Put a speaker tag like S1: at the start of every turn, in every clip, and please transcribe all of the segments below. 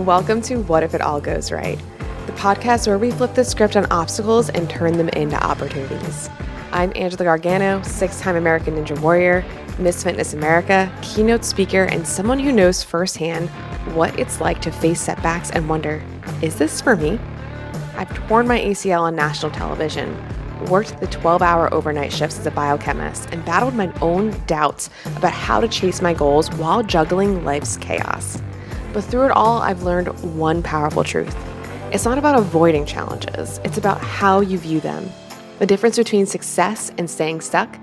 S1: Welcome to What If It All Goes Right, the podcast where we flip the script on obstacles and turn them into opportunities. I'm Angela Gargano, 6-time American Ninja Warrior, Miss Fitness America, keynote speaker, and someone who knows firsthand what it's like to face setbacks and wonder, is this for me? I've torn my ACL on national television, worked the 12-hour overnight shifts as a biochemist, and battled my own doubts about how to chase my goals while juggling life's chaos. But through it all, I've learned one powerful truth. It's not about avoiding challenges. It's about how you view them. The difference between success and staying stuck,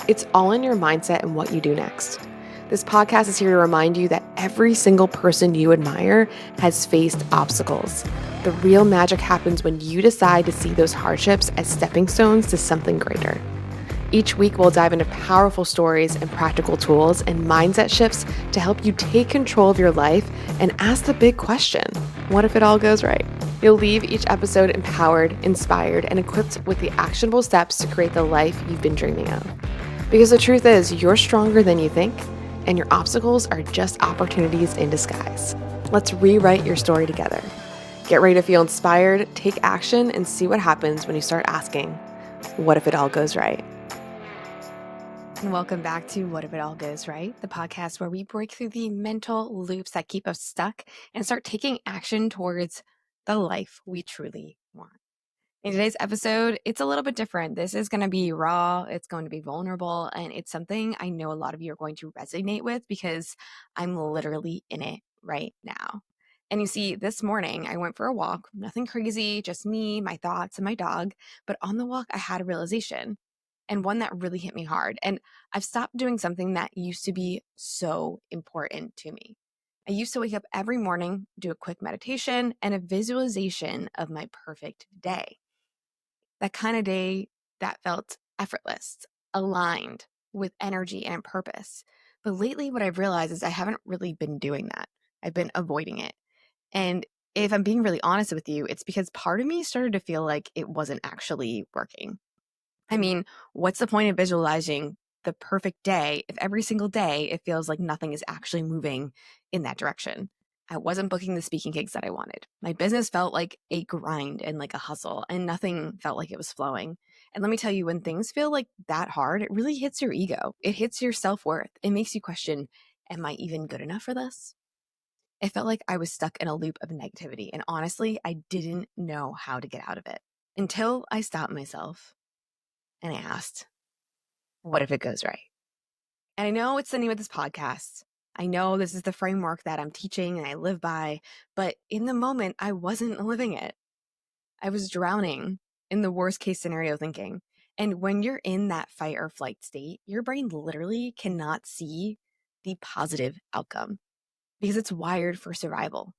S1: it's all in your mindset and what you do next. This podcast is here to remind you that every single person you admire has faced obstacles. The real magic happens when you decide to see those hardships as stepping stones to something greater. Each week, we'll dive into powerful stories and practical tools and mindset shifts to help you take control of your life and ask the big question, what if it all goes right? You'll leave each episode empowered, inspired, and equipped with the actionable steps to create the life you've been dreaming of. Because the truth is, you're stronger than you think, and your obstacles are just opportunities in disguise. Let's rewrite your story together. Get ready to feel inspired, take action, and see what happens when you start asking, what if it all goes right? And welcome back to What If It All Goes Right, the podcast where we break through the mental loops that keep us stuck and start taking action towards the life we truly want. In today's episode, it's a little bit different. This is going to be raw, it's going to be vulnerable, and it's something I know a lot of you are going to resonate with because I'm literally in it right now. And you see, this morning I went for a walk, nothing crazy, just me, my thoughts, and my dog. But on the walk, I had a realization. And one that really hit me hard. And I've stopped doing something that used to be so important to me. I used to wake up every morning, do a quick meditation and a visualization of my perfect day. That kind of day that felt effortless, aligned with energy and purpose. But lately, what I've realized is I haven't really been doing that. I've been avoiding it. And if I'm being really honest with you, it's because part of me started to feel like it wasn't actually working. I mean, what's the point of visualizing the perfect day if every single day it feels like nothing is actually moving in that direction? I wasn't booking the speaking gigs that I wanted. My business felt like a grind and like a hustle, and nothing felt like it was flowing. And let me tell you, when things feel like that hard, it really hits your ego. It hits your self-worth. It makes you question, am I even good enough for this? It felt like I was stuck in a loop of negativity. And honestly, I didn't know how to get out of it until I stopped myself and I asked, what if it goes right? And I know it's the name of this podcast. I know this is the framework that I'm teaching and I live by, but in the moment, I wasn't living it. I was drowning in the worst case scenario thinking. And when you're in that fight or flight state, your brain literally cannot see the positive outcome because it's wired for survival,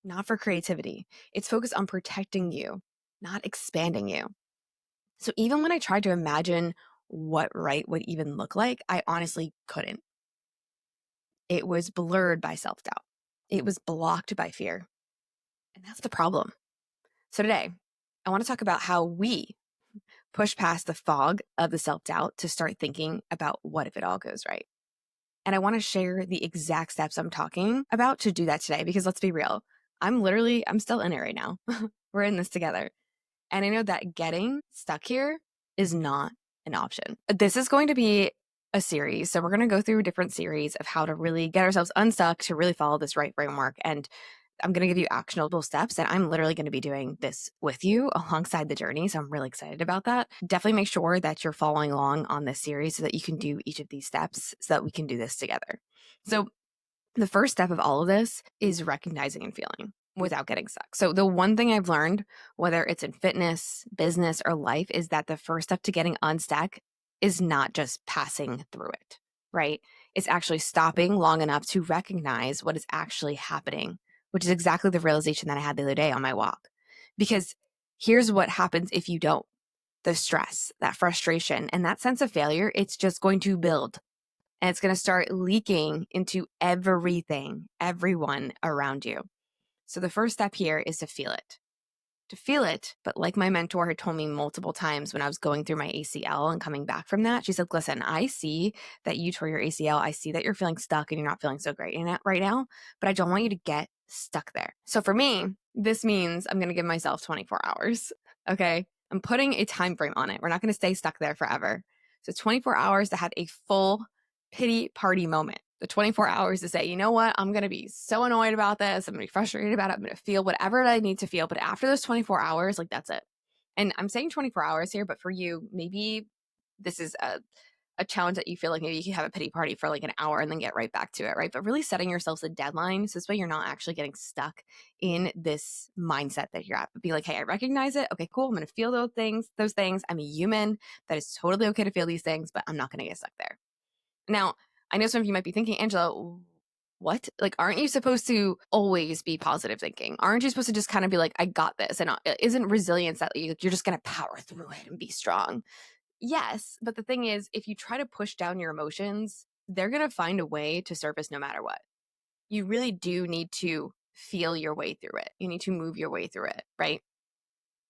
S1: not for creativity. It's focused on protecting you, not expanding you. So even when I tried to imagine what right would even look like, I honestly couldn't. It was blurred by self-doubt. It was blocked by fear. And that's the problem. So today, I want to talk about how we push past the fog of the self-doubt to start thinking about what if it all goes right. And I want to share the exact steps I'm talking about to do that today, because let's be real, I'm still in it right now. We're in this together. And I know that getting stuck here is not an option. This is going to be a series. So we're going to go through different series of how to really get ourselves unstuck to really follow this right framework. And I'm going to give you actionable steps. And I'm literally going to be doing this with you alongside the journey. So I'm really excited about that. Definitely make sure that you're following along on this series so that you can do each of these steps so that we can do this together. So the first step of all of this is recognizing and feeling without getting stuck. So the one thing I've learned, whether it's in fitness, business, or life, is that the first step to getting unstuck is not just passing through it, right? It's actually stopping long enough to recognize what is actually happening, which is exactly the realization that I had the other day on my walk. Because here's what happens if you don't. The stress, that frustration, and that sense of failure, it's just going to build. And it's going to start leaking into everything, everyone around you. So the first step here is to feel it. To feel it, but like my mentor had told me multiple times when I was going through my ACL and coming back from that, she said, listen, I see that you tore your ACL. I see that you're feeling stuck and you're not feeling so great in it right now, but I don't want you to get stuck there. So for me, this means I'm going to give myself 24 hours. Okay. I'm putting a time frame on it. We're not going to stay stuck there forever. So 24 hours to have a full pity party moment. The 24 hours to say, you know what? I'm going to be so annoyed about this. I'm going to be frustrated about it. I'm going to feel whatever I need to feel. But after those 24 hours, like that's it. And I'm saying 24 hours here, but for you, maybe this is a challenge that you feel like maybe you can have a pity party for like an hour and then get right back to it, right? But really setting yourselves a deadline. So this way you're not actually getting stuck in this mindset that you're at. But be like, hey, I recognize it. Okay, cool. I'm going to feel those things. I'm a human. That is totally okay to feel these things, but I'm not going to get stuck there. Now, I know some of you might be thinking, Angela, what? Like, aren't you supposed to always be positive thinking? Aren't you supposed to just kind of be like, I got this? And isn't resilience that you're just going to power through it and be strong? Yes, but the thing is, if you try to push down your emotions, they're going to find a way to surface no matter what. You really do need to feel your way through it. You need to move your way through it, right?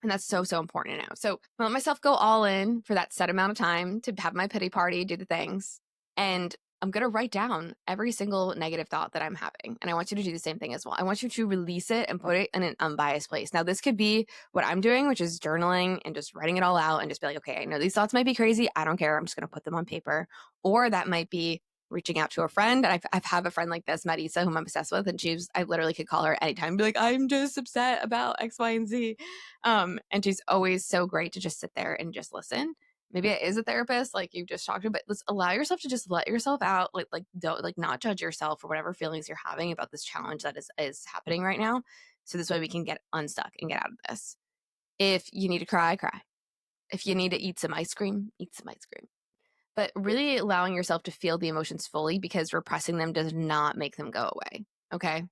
S1: And that's so, so important to know. So I let myself go all in for that set amount of time to have my pity party, do the things. And I'm going to write down every single negative thought that I'm having. And I want you to do the same thing as well. I want you to release it and put it in an unbiased place. Now, this could be what I'm doing, which is journaling and just writing it all out and just be like, okay, I know these thoughts might be crazy. I don't care. I'm just going to put them on paper. Or that might be reaching out to a friend. I've had a friend like this, Marisa, whom I'm obsessed with. And I literally could call her anytime and be like, I'm just upset about X, Y, and Z. And she's always so great to just sit there and just listen. Maybe it is a therapist, like you've just talked to, but let's allow yourself to just let yourself out, don't not judge yourself for whatever feelings you're having about this challenge that is happening right now. So this way we can get unstuck and get out of this. If you need to cry, cry. If you need to eat some ice cream, eat some ice cream. But really allowing yourself to feel the emotions fully, because repressing them does not make them go away. Okay.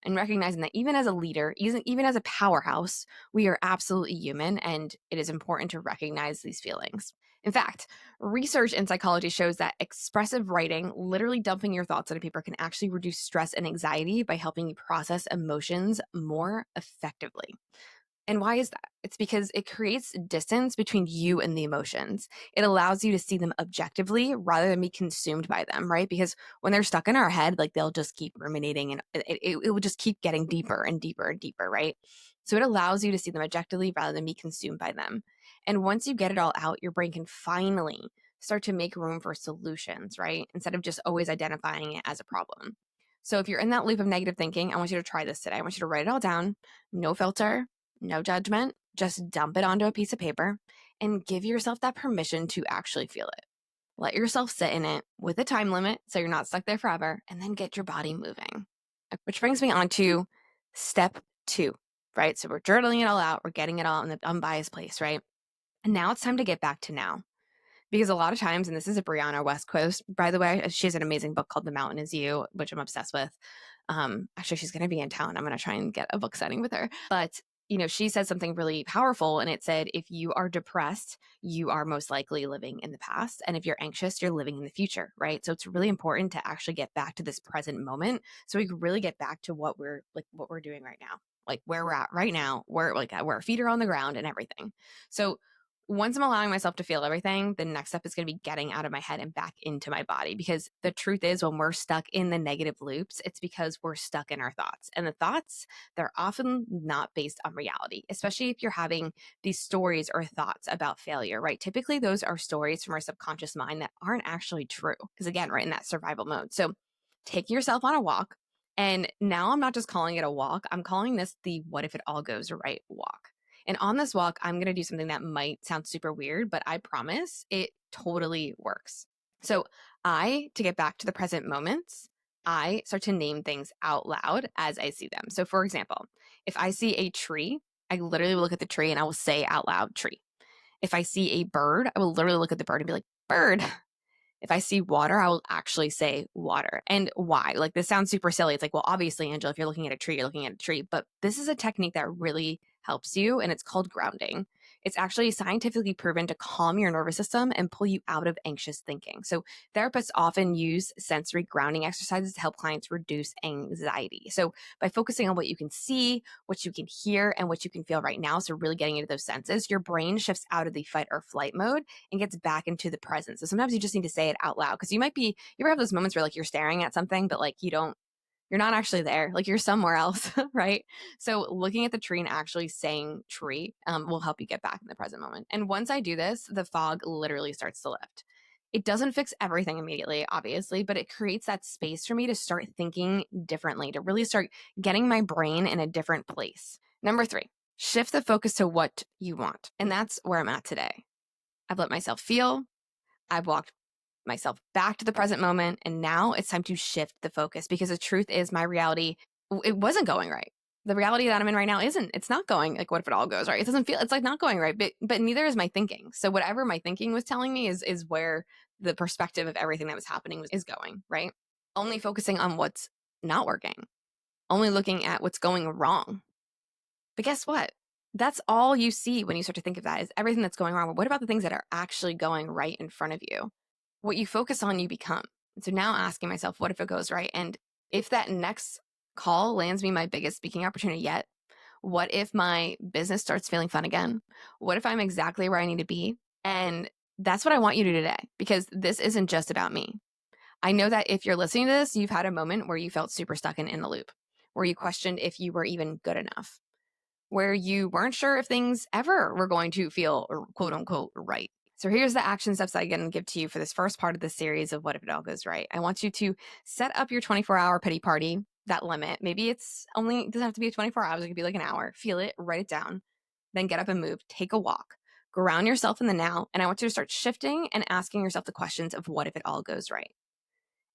S1: And recognizing that even as a leader, even as a powerhouse, we are absolutely human, and it is important to recognize these feelings. In fact, research in psychology shows that expressive writing, literally dumping your thoughts on a paper, can actually reduce stress and anxiety by helping you process emotions more effectively. And why is that? It's because it creates distance between you and the emotions. It allows you to see them objectively rather than be consumed by them, right? Because when they're stuck in our head, like they'll just keep ruminating, and it will just keep getting deeper and deeper and deeper, right? So it allows you to see them objectively rather than be consumed by them. And once you get it all out, your brain can finally start to make room for solutions, right? Instead of just always identifying it as a problem. So if you're in that loop of negative thinking, I want you to try this today. I want you to write it all down, no filter, no judgment, just dump it onto a piece of paper and give yourself that permission to actually feel it. Let yourself sit in it with a time limit so you're not stuck there forever, and then get your body moving. Which brings me on to step 2, right? So we're journaling it all out, we're getting it all in the unbiased place, right? And now it's time to get back to now. Because a lot of times, and this is a Brianna West quote, by the way, she has an amazing book called The Mountain Is You, which I'm obsessed with. Actually, she's going to be in town. I'm going to try and get a book signing with her. But she said something really powerful, and it said, if you are depressed, you are most likely living in the past. And if you're anxious, you're living in the future, right? So it's really important to actually get back to this present moment so we can really get back to what we're doing right now, like where we're at right now, where our feet are on the ground and everything. So once I'm allowing myself to feel everything, the next step is going to be getting out of my head and back into my body. Because the truth is, when we're stuck in the negative loops, it's because we're stuck in our thoughts. And the thoughts, they're often not based on reality, especially if you're having these stories or thoughts about failure, right? Typically, those are stories from our subconscious mind that aren't actually true. Because again, right in that survival mode. So take yourself on a walk. And now I'm not just calling it a walk. I'm calling this the what if it all goes right walk. And on this walk, I'm going to do something that might sound super weird, but I promise it totally works. So to get back to the present moments, I start to name things out loud as I see them. So for example, if I see a tree, I literally will look at the tree and I will say out loud, tree. If I see a bird, I will literally look at the bird and be like, bird. If I see water, I will actually say water. And why? Like, this sounds super silly. It's like, well, obviously, Angela, if you're looking at a tree, you're looking at a tree. But this is a technique that really helps you, and it's called grounding. It's actually scientifically proven to calm your nervous system and pull you out of anxious thinking. So therapists often use sensory grounding exercises to help clients reduce anxiety. So by focusing on what you can see, what you can hear, and what you can feel right now, so really getting into those senses, your brain shifts out of the fight or flight mode and gets back into the present. So sometimes you just need to say it out loud, because you ever have those moments where like you're staring at something, but like you're
S2: You're not actually there. Like you're somewhere else, right? So looking at the tree and actually saying tree will help you get back in the present moment. And once I do this, the fog literally starts to lift. It doesn't fix everything immediately, obviously, but it creates that space for me to start thinking differently, to really start getting my brain in a different place. Number 3, shift the focus to what you want. And that's where I'm at today. I've let myself feel. I've walked myself back to the present moment. And now it's time to shift the focus, because the truth is my reality, it wasn't going right. The reality that I'm in right now it's not going like, what if it all goes right? It doesn't feel, it's like not going right, but neither is my thinking. So whatever my thinking was telling me is where the perspective of everything that was happening is going, right? Only focusing on what's not working, only looking at what's going wrong. But guess what? That's all you see when you start to think of that, is everything that's going wrong. But what about the things that are actually going right in front of you? What you focus on, you become. And so now asking myself, what if it goes right? And if that next call lands me my biggest speaking opportunity yet? What if my business starts feeling fun again? What if I'm exactly where I need to be? And that's what I want you to do today, because this isn't just about me. I know that if you're listening to this, you've had a moment where you felt super stuck in the loop, where you questioned if you were even good enough, where you weren't sure if things ever were going to feel quote unquote right. So here's the action steps I'm going to give to you for this first part of the series of What If It All Goes Right. I want you to set up your 24-hour pity party, that limit. Maybe it doesn't have to be 24 hours. It could be like an hour. Feel it, write it down, then get up and move, take a walk, ground yourself in the now. And I want you to start shifting and asking yourself the questions of what if it all goes right?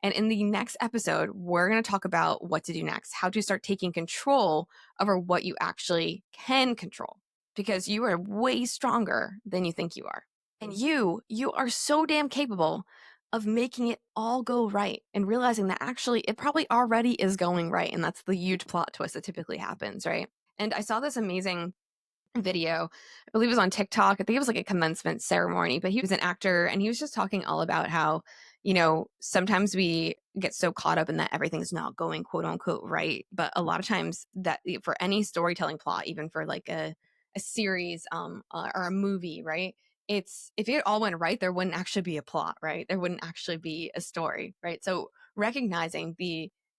S2: And in the next episode, we're going to talk about what to do next, how to start taking control over what you actually can control, because you are way stronger than you think you are. And you are so damn capable of making it all go right and realizing that actually it probably already is going right. And that's the huge plot twist that typically happens, right? And I saw this amazing video, I believe it was on TikTok. I think it was like a commencement ceremony, but he was an actor and he was just talking all about how, sometimes we get so caught up in that everything's not going quote unquote right. But a lot of times that for any storytelling plot, even for like a series or a movie, right? It's if it all went right, there wouldn't actually be a plot, right? There wouldn't actually be a story, right? So recognizing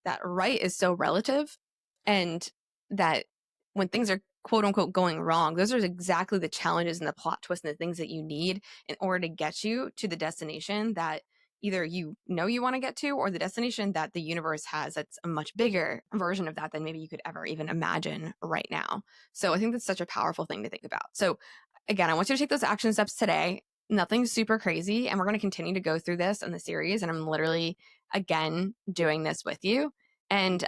S2: that right is so relative, and that when things are quote unquote going wrong, those are exactly the challenges and the plot twists and the things that you need in order to get you to the destination that either you want to get to, or the destination that the universe has that's a much bigger version of that than maybe you could ever even imagine right now. So I think that's such a powerful thing to think about. So again, I want you to take those action steps today. Nothing super crazy. And we're going to continue to go through this in the series. And I'm literally, again, doing this with you. And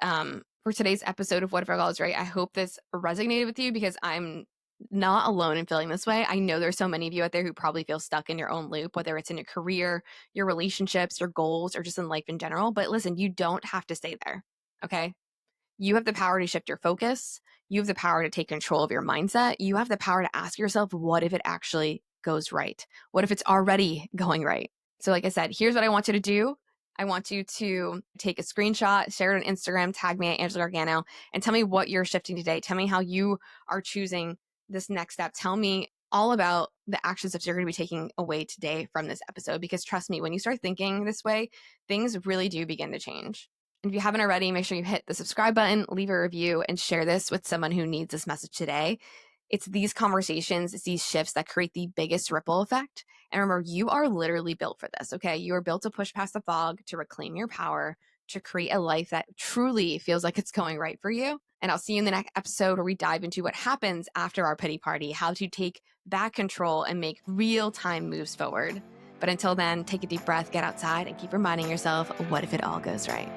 S2: for today's episode of What If It All Goes Right, I hope this resonated with you, because I'm not alone in feeling this way. I know there's so many of you out there who probably feel stuck in your own loop, whether it's in your career, your relationships, your goals, or just in life in general. But listen, you don't have to stay there. Okay. You have the power to shift your focus. You have the power to take control of your mindset. You have the power to ask yourself, what if it actually goes right? What if it's already going right? So like I said, here's what I want you to do. I want you to take a screenshot, share it on Instagram, tag me at Angela Gargano, and tell me what you're shifting today. Tell me how you are choosing this next step. Tell me all about the action steps you're going to be taking away today from this episode, because trust me, when you start thinking this way, things really do begin to change. And if you haven't already, make sure you hit the subscribe button, leave a review, and share this with someone who needs this message today. It's these conversations, it's these shifts that create the biggest ripple effect. And remember, you are literally built for this, okay? You are built to push past the fog, to reclaim your power, to create a life that truly feels like it's going right for you. And I'll see you in the next episode where we dive into what happens after our pity party, how to take back control and make real-time moves forward. But until then, take a deep breath, get outside, and keep reminding yourself, what if it all goes right?